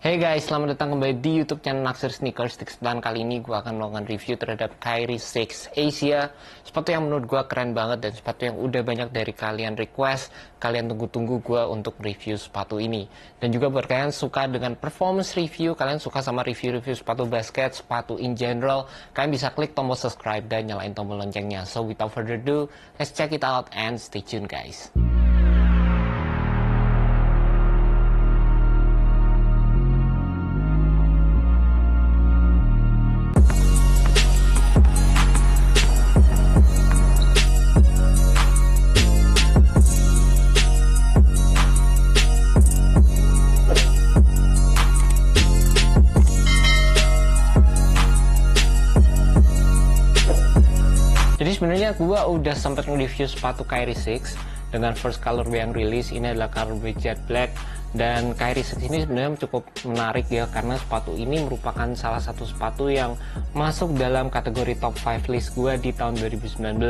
Hey guys, selamat datang kembali di YouTube channel Naksir Sneakers. Di kesempatan kali ini gue akan melakukan review terhadap Kyrie 6 Asia. Sepatu yang menurut gue keren banget dan sepatu yang udah banyak dari kalian request. Kalian tunggu-tunggu gue untuk review sepatu ini. Dan juga buat kalian suka dengan performance review, kalian suka sama review-review sepatu basket, sepatu in general, kalian bisa klik tombol subscribe dan nyalain tombol loncengnya. So without further ado, let's check it out and stay tuned guys. Jadi sebenarnya gue udah sempat nge-review sepatu Kyrie 6 dengan first colorway yang rilis. Ini adalah colorway jet black, dan Kyrie 6 ini sebenarnya cukup menarik ya, karena sepatu ini merupakan salah satu sepatu yang masuk dalam kategori top 5 list gue di tahun 2019.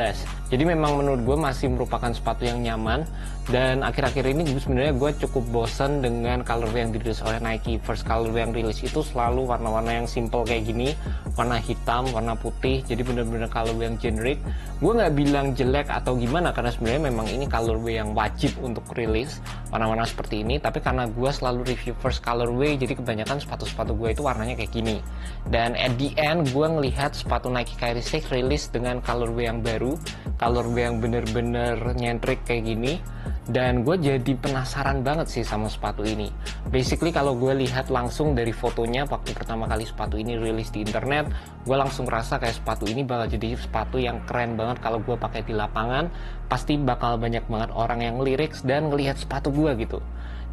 Jadi memang menurut gue masih merupakan sepatu yang nyaman, dan akhir-akhir ini sebenarnya gue cukup bosen dengan colorway yang dirilis oleh Nike. First colorway yang rilis itu selalu warna-warna yang simple kayak gini, warna hitam, warna putih, jadi bener-bener colorway yang generic. Gue nggak bilang jelek atau gimana, karena sebenarnya memang ini colorway yang wajib untuk rilis warna-warna seperti ini, tapi karena gue selalu review first colorway, jadi kebanyakan sepatu-sepatu gue itu warnanya kayak gini. Dan at the end gue ngelihat sepatu Nike Kyrie 6 rilis dengan colorway yang baru, colorway yang bener-bener nyentrik kayak gini, dan gue jadi penasaran banget sih sama sepatu ini. Basically kalau gue lihat langsung dari fotonya waktu pertama kali sepatu ini rilis di internet, gue langsung rasa kayak sepatu ini bakal jadi sepatu yang keren banget. Kalau gue pakai di lapangan pasti bakal banyak banget orang yang lirik dan ngelihat sepatu gue gitu.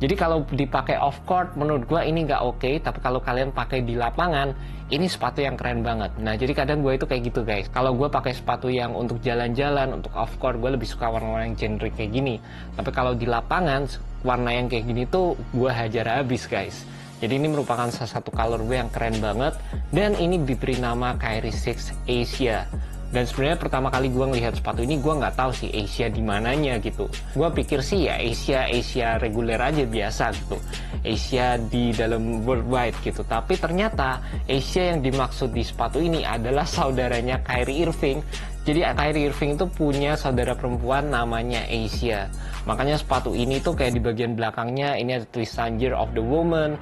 Jadi kalau dipakai off court menurut gue ini nggak oke, tapi kalau kalian pakai di lapangan ini sepatu yang keren banget. Nah jadi kadang gue itu kayak gitu guys. Kalau gue pakai sepatu yang untuk jalan-jalan, untuk off court, gue lebih suka warna-warna yang generic kayak gini. Tapi kalau di lapangan warna yang kayak gini tuh gue hajar habis guys. Jadi ini merupakan salah satu colorway yang keren banget, dan ini diberi nama Kyrie 6 Asia. Dan sebenarnya pertama kali gue ngelihat sepatu ini, gue nggak tahu sih Asia di mananya gitu. Gue pikir sih ya Asia reguler aja biasa gitu, Asia di dalam worldwide gitu. Tapi ternyata Asia yang dimaksud di sepatu ini adalah saudaranya Kyrie Irving. Jadi Kyrie Irving itu punya saudara perempuan namanya Asia. Makanya sepatu ini tuh kayak di bagian belakangnya ini ada tulisan Year of the Woman.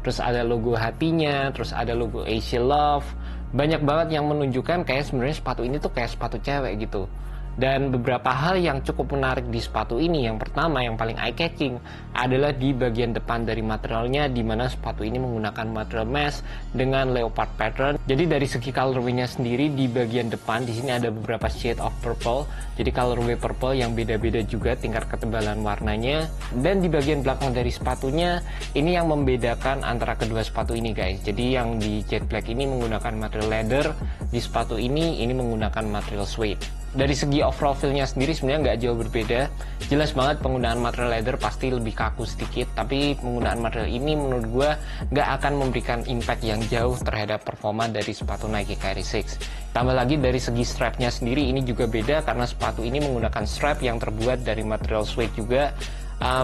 Terus ada logo hatinya, terus ada logo Asia Love. Banyak banget yang menunjukkan kayak sebenarnya sepatu ini tuh kayak sepatu cewek gitu. Dan beberapa hal yang cukup menarik di sepatu ini, yang pertama yang paling eye catching adalah di bagian depan dari materialnya, di mana sepatu ini menggunakan material mesh dengan leopard pattern. Jadi dari segi colorway-nya sendiri di bagian depan di sini ada beberapa shade of purple. Jadi colorway purple yang beda-beda juga tingkat ketebalan warnanya. Dan di bagian belakang dari sepatunya ini yang membedakan antara kedua sepatu ini guys. Jadi yang di jet black ini menggunakan material leather, di sepatu ini menggunakan material suede. Dari segi overall feel-nya sendiri sebenarnya nggak jauh berbeda. Jelas banget penggunaan material leather pasti lebih kaku sedikit, tapi penggunaan material ini menurut gue nggak akan memberikan impact yang jauh terhadap performa dari sepatu Nike Kyrie 6. Tambah lagi dari segi strapnya sendiri ini juga beda, karena sepatu ini menggunakan strap yang terbuat dari material suede juga.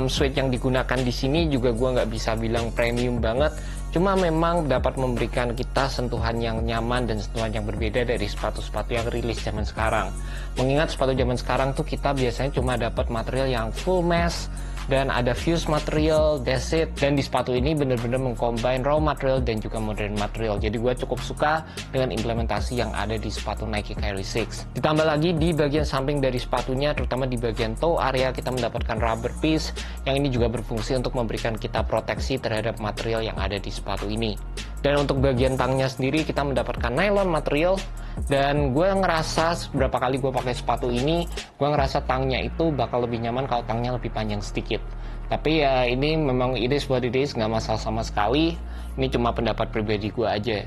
Suede yang digunakan di sini juga gue nggak bisa bilang premium banget, cuma memang dapat memberikan kita sentuhan yang nyaman dan sentuhan yang berbeda dari sepatu-sepatu yang rilis zaman sekarang. Mengingat sepatu zaman sekarang tuh kita biasanya cuma dapat material yang full mesh dan ada fuse material, that's it. Dan di sepatu ini bener-bener mengcombine raw material dan juga modern material. Jadi gue cukup suka dengan implementasi yang ada di sepatu Nike Kyrie 6. Ditambah lagi di bagian samping dari sepatunya, terutama di bagian toe area, kita mendapatkan rubber piece yang ini juga berfungsi untuk memberikan kita proteksi terhadap material yang ada di sepatu ini. Dan untuk bagian tangnya sendiri kita mendapatkan nylon material. Dan gue ngerasa beberapa kali gue pakai sepatu ini, gue ngerasa tangnya itu bakal lebih nyaman kalau tangnya lebih panjang sedikit. Tapi ya ini memang it is what it is, nggak masalah sama sekali. Ini cuma pendapat pribadi gue aja.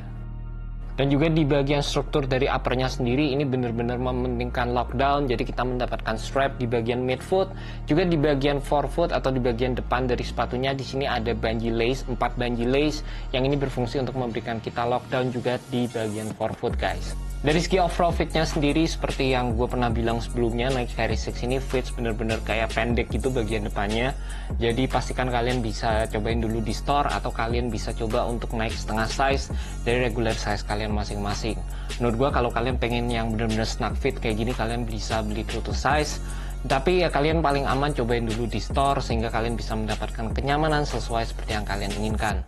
Dan juga di bagian struktur dari uppernya sendiri ini benar-benar mementingkan lockdown, jadi kita mendapatkan strap di bagian midfoot, juga di bagian forefoot atau di bagian depan dari sepatunya di sini ada bungee lace, 4 bungee lace yang ini berfungsi untuk memberikan kita lockdown juga di bagian forefoot guys. Dari segi overall fitnya sendiri, seperti yang gue pernah bilang sebelumnya, Nike Kyrie 6 ini fits bener-bener kayak pendek gitu bagian depannya. Jadi pastikan kalian bisa cobain dulu di store, atau kalian bisa coba untuk naik setengah size dari regular size kalian masing-masing. Menurut gue kalau kalian pengen yang bener-bener snug fit kayak gini, kalian bisa beli true to size. Tapi ya kalian paling aman cobain dulu di store, sehingga kalian bisa mendapatkan kenyamanan sesuai seperti yang kalian inginkan.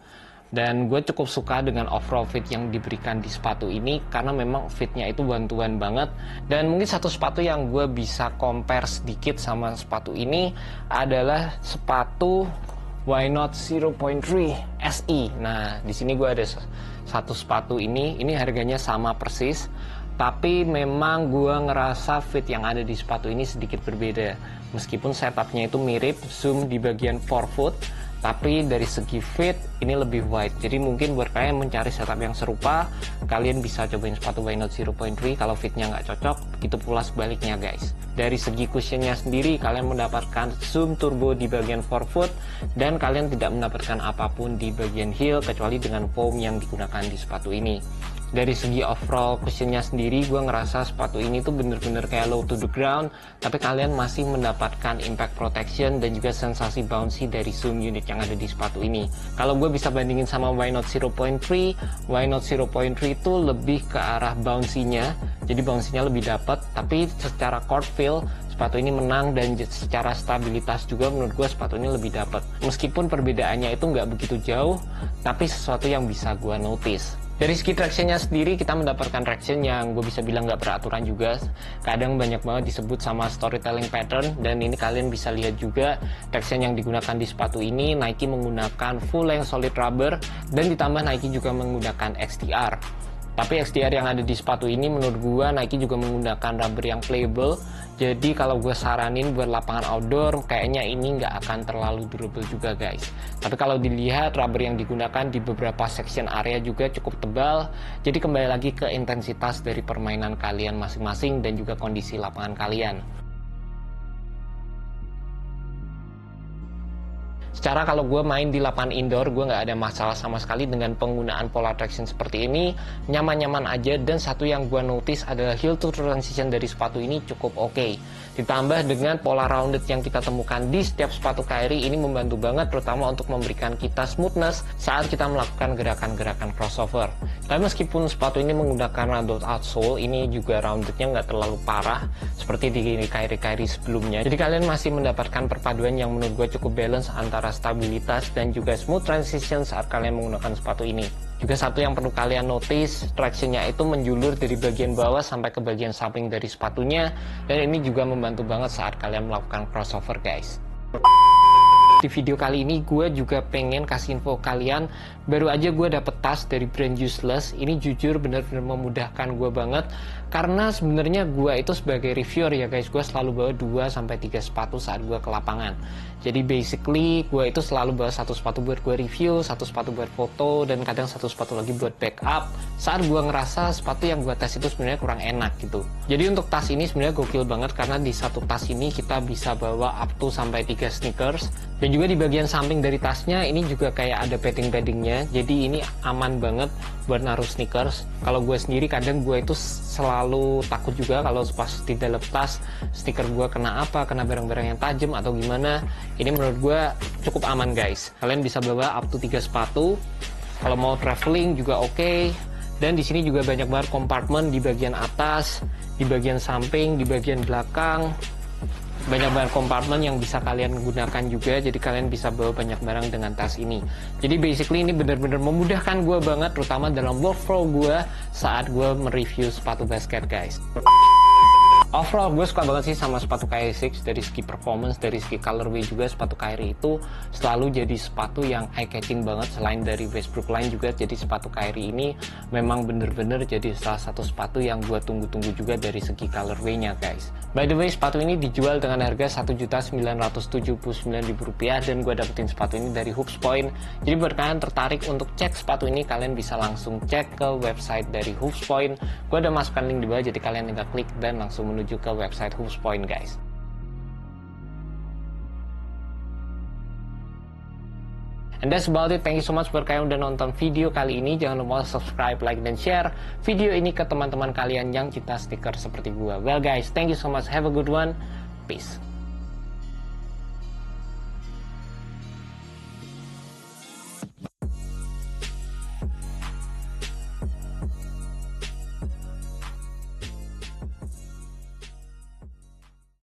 Dan gue cukup suka dengan overall fit yang diberikan di sepatu ini, karena memang fitnya itu bantuan banget. Dan mungkin satu sepatu yang gue bisa compare sedikit sama sepatu ini adalah sepatu Why Not 0.3 SE. Nah, di sini gue ada satu sepatu ini harganya sama persis, tapi memang gue ngerasa fit yang ada di sepatu ini sedikit berbeda. Meskipun setupnya itu mirip, zoom di bagian forefoot, tapi dari segi fit ini lebih wide. Jadi mungkin buat kalian mencari setup yang serupa, kalian bisa cobain sepatu Why Not 0.3. Kalau fitnya nggak cocok, begitu pula sebaliknya guys. Dari segi cushionnya sendiri, kalian mendapatkan zoom turbo di bagian forefoot, dan kalian tidak mendapatkan apapun di bagian heel kecuali dengan foam yang digunakan di sepatu ini. Dari segi overall cushionnya sendiri, gue ngerasa sepatu ini tuh bener-bener kayak low to the ground, tapi kalian masih mendapatkan impact protection dan juga sensasi bouncy dari zoom unit yang ada di sepatu ini. Kalau gue bisa bandingin sama Why Not 0.3, Why Not 0.3 itu lebih ke arah bouncy-nya, jadi bouncy-nya lebih dapat, tapi secara court feel sepatu ini menang, dan secara stabilitas juga menurut gue sepatu ini lebih dapat. Meskipun perbedaannya itu nggak begitu jauh, tapi sesuatu yang bisa gue notice. Dari segi tractionnya sendiri, kita mendapatkan traction yang gue bisa bilang nggak beraturan juga. Kadang banyak banget disebut sama storytelling pattern, dan ini kalian bisa lihat juga traction yang digunakan di sepatu ini. Nike menggunakan full length solid rubber, dan ditambah Nike juga menggunakan XTR. Tapi XTR yang ada di sepatu ini menurut gue Nike juga menggunakan rubber yang playable. Jadi kalau gue saranin buat lapangan outdoor, kayaknya ini nggak akan terlalu durable juga guys. Tapi kalau dilihat rubber yang digunakan di beberapa section area juga cukup tebal. Jadi kembali lagi ke intensitas dari permainan kalian masing-masing dan juga kondisi lapangan kalian. Secara kalau gue main di lapangan indoor, gue nggak ada masalah sama sekali dengan penggunaan pola traction seperti ini. Nyaman-nyaman aja, dan satu yang gue notice adalah heel to transition dari sepatu ini cukup oke. Ditambah dengan pola rounded yang kita temukan di setiap sepatu Kyrie, ini membantu banget terutama untuk memberikan kita smoothness saat kita melakukan gerakan-gerakan crossover. Tapi meskipun sepatu ini menggunakan rounded outsole, ini juga roundednya nggak terlalu parah seperti di Kyrie sebelumnya. Jadi kalian masih mendapatkan perpaduan yang menurut gue cukup balance antara stabilitas dan juga smooth transition saat kalian menggunakan sepatu ini. Juga satu yang perlu kalian notice, tractionnya itu menjulur dari bagian bawah sampai ke bagian samping dari sepatunya, dan ini juga membantu banget saat kalian melakukan crossover guys. Di video kali ini gue juga pengen kasih info kalian, baru aja gue dapet tas dari brand Useless. Ini jujur bener-bener memudahkan gue banget, karena sebenarnya gue itu sebagai reviewer ya guys, gue selalu bawa 2-3 sepatu saat gue ke lapangan. Jadi basically gue itu selalu bawa satu sepatu buat gue review, satu sepatu buat foto, dan kadang satu sepatu lagi buat backup saat gue ngerasa sepatu yang gue tes itu sebenarnya kurang enak gitu. Jadi untuk tas ini sebenarnya gokil banget, karena di satu tas ini kita bisa bawa up to sampai 3 sneakers. Dan juga di bagian samping dari tasnya ini juga kayak ada padding-paddingnya, jadi ini aman banget buat naruh sneakers. Kalau gue sendiri kadang gue itu selalu takut juga kalau pas di dalam tas sneaker gue kena barang-barang yang tajam atau gimana. Ini menurut gue cukup aman guys. Kalian bisa bawa up to 3 sepatu. Kalau mau traveling juga oke. Dan di sini juga banyak banget kompartemen di bagian atas, di bagian samping, di bagian belakang. Banyak banget kompartemen yang bisa kalian gunakan juga, jadi kalian bisa bawa banyak barang dengan tas ini. Jadi basically ini benar-benar memudahkan gue banget, terutama dalam workflow gue saat gue mereview sepatu basket guys. Overall gue suka banget sih sama sepatu Kyrie 6. Dari segi performance, dari segi colorway juga, sepatu Kyrie itu selalu jadi sepatu yang eye catching banget. Selain dari Westbrook line juga, jadi sepatu Kyrie ini memang bener-bener jadi salah satu sepatu yang gue tunggu-tunggu juga dari segi colorway-nya guys. By the way, sepatu ini dijual dengan harga Rp1.979.000 dan gue dapetin sepatu ini dari Hoops Point. Jadi buat kalian tertarik untuk cek sepatu ini, kalian bisa langsung cek ke website dari Hoops Point. Gue udah masukkan link di bawah, jadi kalian tinggal klik dan langsung menuju ke website Hoops Point guys. And that's about it. Thank you so much buat kalian udah nonton video kali ini. Jangan lupa subscribe, like, dan share video ini ke teman-teman kalian yang cinta stiker seperti gue. Well guys, thank you so much. Have a good one. Peace.